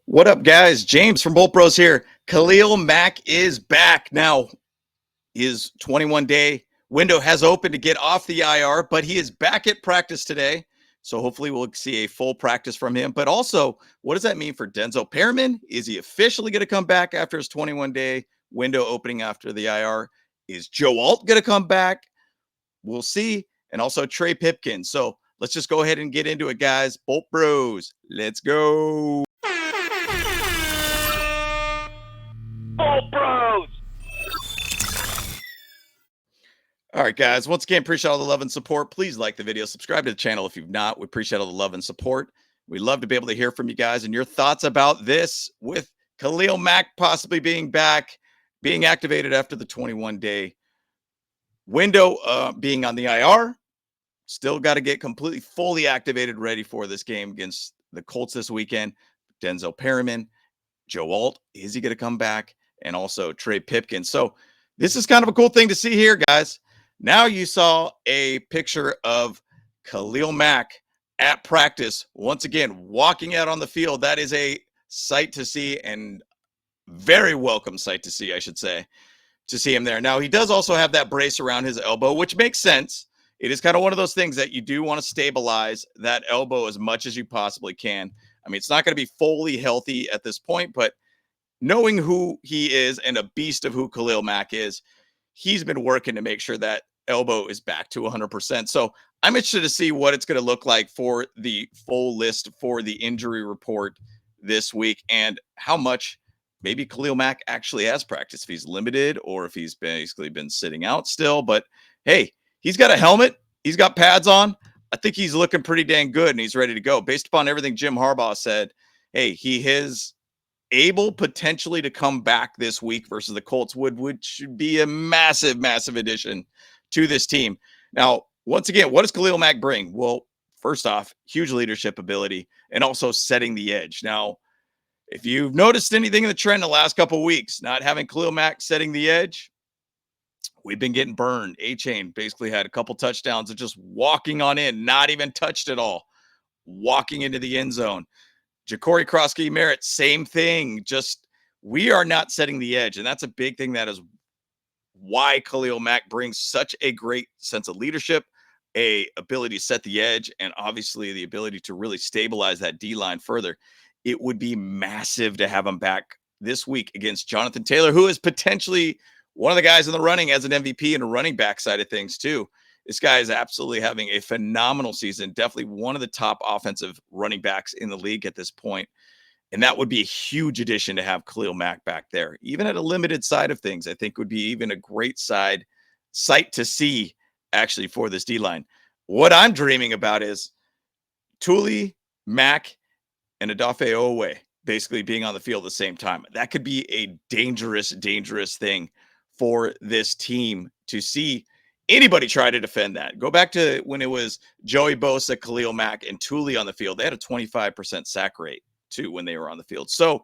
What up, guys? James from Bolt Bros here. Khalil Mack is back. Now, his 21-day window has opened to get off the IR, but he is back at practice today. So hopefully we'll see a full practice from him. But also, what does that mean for Denzel Perryman? Is he officially going to come back after his 21-day window opening after the IR? Is Joe Alt going to come back? We'll see. And also Trey Pipkins. So let's just go ahead and get into it, guys. Bolt Bros, let's go. Bolt Bros. All right, guys. Once again, appreciate all the love and support. Please like the video, subscribe to the channel if you've not. We appreciate all the love and support. We love to be able to hear from you guys and your thoughts about this with Khalil Mack possibly being back, being activated after the 21-day window, being on the IR. Still got to get completely fully activated, ready for this game against the Colts this weekend. Denzel Perryman, Joe Alt, is he going to come back? And also Trey Pipkins. So this is kind of a cool thing to see here, guys. Now you saw a picture of Khalil Mack at practice, once again, walking out on the field. That is a sight to see, and very welcome sight to see, I should say, to see him there. Now, he does also have that brace around his elbow, which makes sense. It is kind of one of those things that you do want to stabilize that elbow as much as you possibly can. I mean, it's not going to be fully healthy at this point, but knowing who he is and a beast of who Khalil Mack is, he's been working to make sure that elbow is back to 100%. So I'm interested to see what it's going to look like for the full list for the injury report this week and how much maybe Khalil Mack actually has practice, if he's limited or if he's basically been sitting out still. But hey, he's got a helmet. He's got pads on. I think he's looking pretty dang good and he's ready to go. Based upon everything Jim Harbaugh said, hey, he is able potentially to come back this week versus the Colts, which would be a massive, massive addition to this team. Now, once again, what does Khalil Mack bring? Well, first off, huge leadership ability and also setting the edge. Now, if you've noticed anything in the trend the last couple of weeks, not having Khalil Mack setting the edge, we've been getting burned. A-Chain basically had a couple touchdowns of just walking on in, not even touched at all, walking into the end zone. Ja'Cory Krosky Merritt, same thing. Just we are not setting the edge. And that's a big thing. That is why Khalil Mack brings such a great sense of leadership, a ability to set the edge, and obviously the ability to really stabilize that D-line further. It would be massive to have him back this week against Jonathan Taylor, who is potentially one of the guys in the running as an MVP and a running back side of things too. This guy is absolutely having a phenomenal season. Definitely one of the top offensive running backs in the league at this point. And that would be a huge addition to have Khalil Mack back there. Even at a limited side of things, I think would be even a great sight to see actually for this D-line. What I'm dreaming about is Tuli, Mack, and Odafe Owe basically being on the field at the same time. That could be a dangerous, dangerous thing for this team to see anybody try to defend that. Go back to when it was Joey Bosa, Khalil Mack, and Tuli on the field. They had a 25% sack rate too when they were on the field. So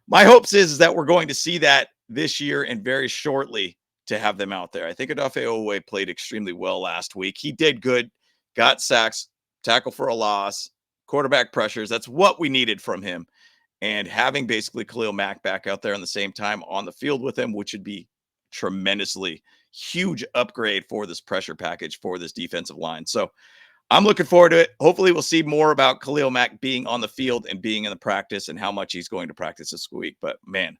my hopes is that we're going to see that this year and very shortly to have them out there. I think Odafe Owe played extremely well last week. He did good, got sacks, tackle for a loss, quarterback pressures. That's what we needed from him. And having basically Khalil Mack back out there on the same time on the field with him, which would be tremendously huge upgrade for this pressure package for this defensive line. So I'm looking forward to it. Hopefully we'll see more about Khalil Mack being on the field and being in the practice and how much he's going to practice this week. But man,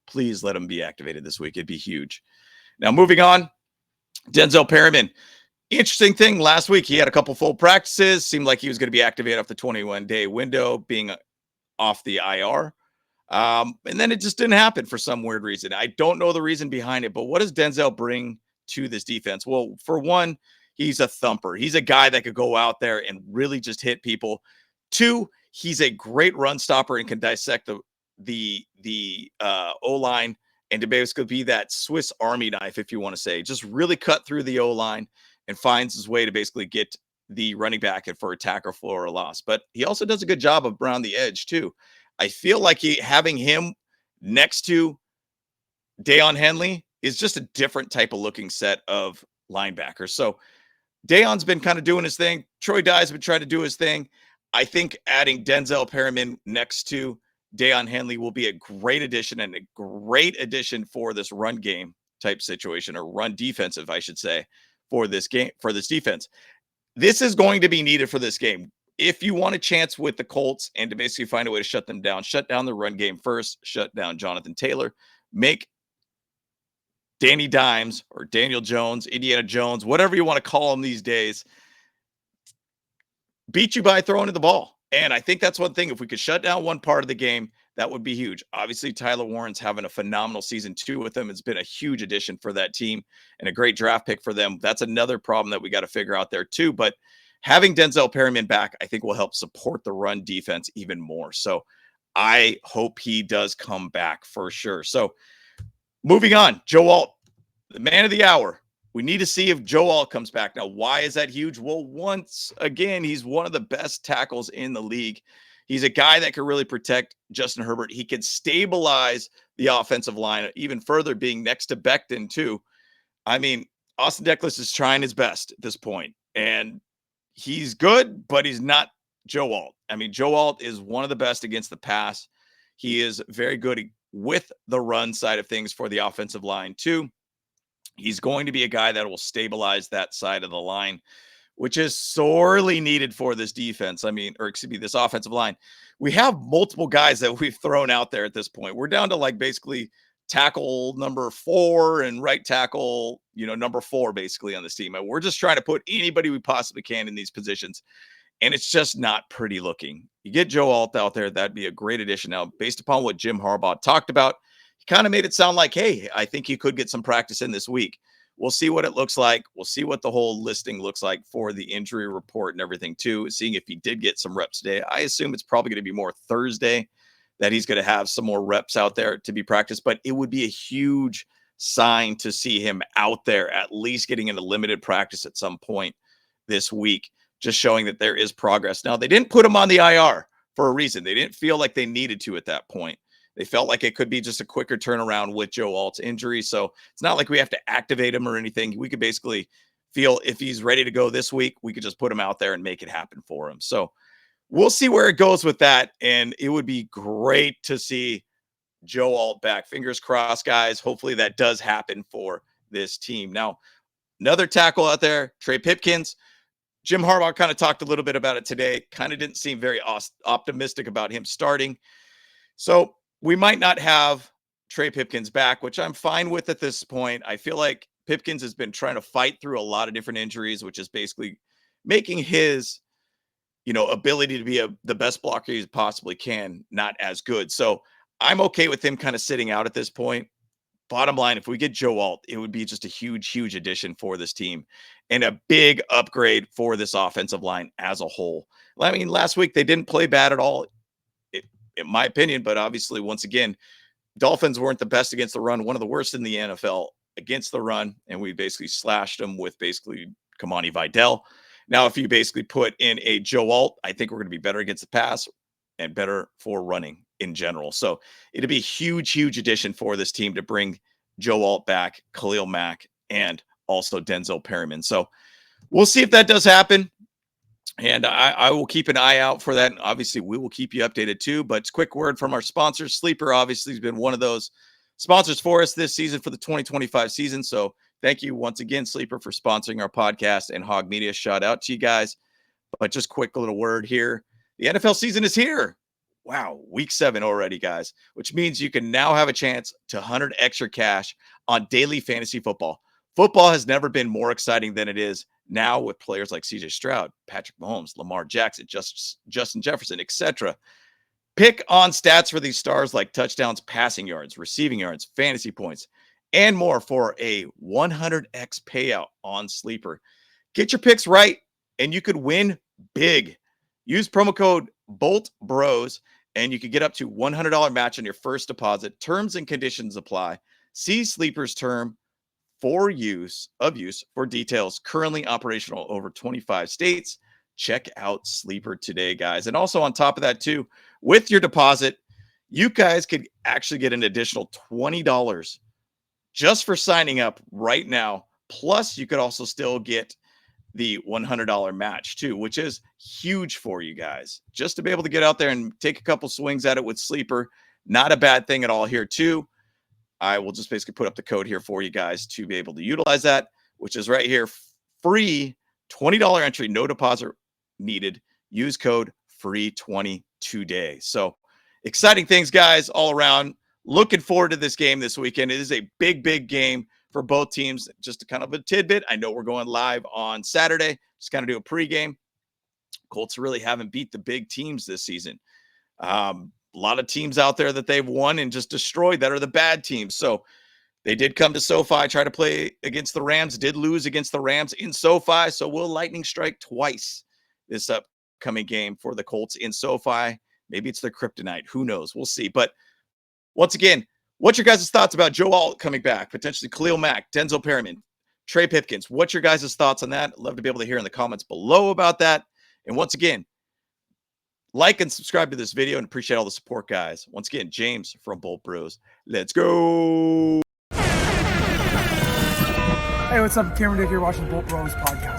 please let him be activated this week. It'd be huge. Now moving on, Denzel Perryman. Interesting thing, last week he had a couple full practices. Seemed like he was going to be activated off the 21-day window, being off the IR. And then it just didn't happen for some weird reason. I don't know the reason behind it, but what does Denzel bring to this defense? Well, for one, he's a thumper. He's a guy that could go out there and really just hit people. Two, he's a great run stopper and can dissect the O-line and to basically be that Swiss Army knife, if you want to say, just really cut through the O-line and finds his way to basically get the running back for a tackle for a loss. But he also does a good job of around the edge too. I feel like having him next to Deion Henley is just a different type of looking set of linebackers. So Deion's been kind of doing his thing. Troy Dye's been trying to do his thing. I think adding Denzel Perryman next to Deion Henley will be a great addition and a great addition for this run game type situation, or run defensive, I should say, for this game, for this defense. This is going to be needed for this game. If you want a chance with the Colts and to basically find a way to shut them down, shut down the run game first, shut down Jonathan Taylor, make Danny Dimes or Daniel Jones, Indiana Jones, whatever you want to call him these days, beat you by throwing the ball. And I think that's one thing. If we could shut down one part of the game, that would be huge. Obviously, Tyler Warren's having a phenomenal season too with them. It's been a huge addition for that team and a great draft pick for them. That's another problem that we got to figure out there too. But having Denzel Perryman back, I think will help support the run defense even more. So I hope he does come back for sure. So moving on, Joe Alt, the man of the hour. We need to see if Joe Alt comes back. Now, why is that huge? Well, once again, he's one of the best tackles in the league. He's a guy that can really protect Justin Herbert. He can stabilize the offensive line even further, being next to Becton, too. I mean, Austin Deckles is trying his best at this point, and he's good, but he's not Joe Alt. I mean, Joe Alt is one of the best against the pass. He is very good with the run side of things for the offensive line, too. He's going to be a guy that will stabilize that side of the line, which is sorely needed for this defense. I mean, or excuse me, this offensive line. We have multiple guys that we've thrown out there at this point. We're down to like basically tackle number 4 and right tackle, number 4 basically on this team. And we're just trying to put anybody we possibly can in these positions. And it's just not pretty looking. You get Joe Alt out there, that'd be a great addition. Now, based upon what Jim Harbaugh talked about, kind of made it sound like, hey, I think he could get some practice in this week. We'll see what it looks like. We'll see what the whole listing looks like for the injury report and everything too, seeing if he did get some reps today. I assume it's probably going to be more Thursday that he's going to have some more reps out there to be practiced, but it would be a huge sign to see him out there, at least getting into limited practice at some point this week, just showing that there is progress. Now, they didn't put him on the IR for a reason. They didn't feel like they needed to at that point. They felt like it could be just a quicker turnaround with Joe Alt's injury. So it's not like we have to activate him or anything. We could basically feel if he's ready to go this week, we could just put him out there and make it happen for him. So we'll see where it goes with that. And it would be great to see Joe Alt back. Fingers crossed, guys. Hopefully that does happen for this team. Now, another tackle out there, Trey Pipkins. Jim Harbaugh kind of talked a little bit about it today. Kind of didn't seem very optimistic about him starting. So we might not have Trey Pipkins back, which I'm fine with at this point. I feel like Pipkins has been trying to fight through a lot of different injuries, which is basically making his, ability to be the best blocker he possibly can not as good. So I'm okay with him kind of sitting out at this point. Bottom line, if we get Joe Alt, it would be just a huge, huge addition for this team and a big upgrade for this offensive line as a whole. I mean, last week they didn't play bad at all, in my opinion, but obviously, once again, Dolphins weren't the best against the run, one of the worst in the NFL against the run, and we basically slashed them with basically Kamani Vidal. Now, if you basically put in a Joe Alt, I think we're going to be better against the pass and better for running in general. So it'd be a huge, huge addition for this team to bring Joe Alt back, Khalil Mack, and also Denzel Perryman. So we'll see if that does happen. And I will keep an eye out for that. And obviously, we will keep you updated too. But it's a quick word from our sponsors. Sleeper obviously has been one of those sponsors for us this season for the 2025 season. So thank you once again, Sleeper, for sponsoring our podcast and Hog Media. Shout out to you guys. But just quick little word here. The NFL season is here. Wow, week 7 already, guys, which means you can now have a chance to 100 extra cash on daily fantasy football. Football has never been more exciting than it is now with players like CJ Stroud, Patrick Mahomes, Lamar Jackson, Justin Jefferson, etc. Pick on stats for these stars like touchdowns, passing yards, receiving yards, fantasy points, and more for a 100x payout on Sleeper. Get your picks right, and you could win big. Use promo code BOLTBROS, and you could get up to $100 match on your first deposit. Terms and conditions apply. See Sleeper's term for use for details. Currently operational over 25 states. Check out Sleeper today, guys. And also on top of that too, with your deposit, you guys could actually get an additional $20 just for signing up right now. Plus, you could also still get the $100 match too, which is huge for you guys. Just to be able to get out there and take a couple swings at it with Sleeper, not a bad thing at all here too. I will just basically put up the code here for you guys to be able to utilize that, which is right here. Free $20 entry, no deposit needed. Use code FREE20 today. So exciting things, guys, all around. Looking forward to this game this weekend. It is a big, big game for both teams. Just a kind of a tidbit. I know we're going live on Saturday. Just kind of do a pregame. Colts really haven't beat the big teams this season. A lot of teams out there that they've won and just destroyed that are the bad teams. So they did come to SoFi, try to play against the Rams, did lose against the Rams in SoFi. So will lightning strike twice this upcoming game for the Colts in SoFi. Maybe it's their kryptonite. Who knows? We'll see. But once again, what's your guys' thoughts about Joe Alt coming back? Potentially Khalil Mack, Denzel Perryman, Trey Pipkins. What's your guys' thoughts on that? I'd love to be able to hear in the comments below about that. And once again, like and subscribe to this video and appreciate all the support, guys. Once again, James from Bolt Bros. Let's go. Hey, what's up? Cameron Dick here watching the Bolt Bros podcast.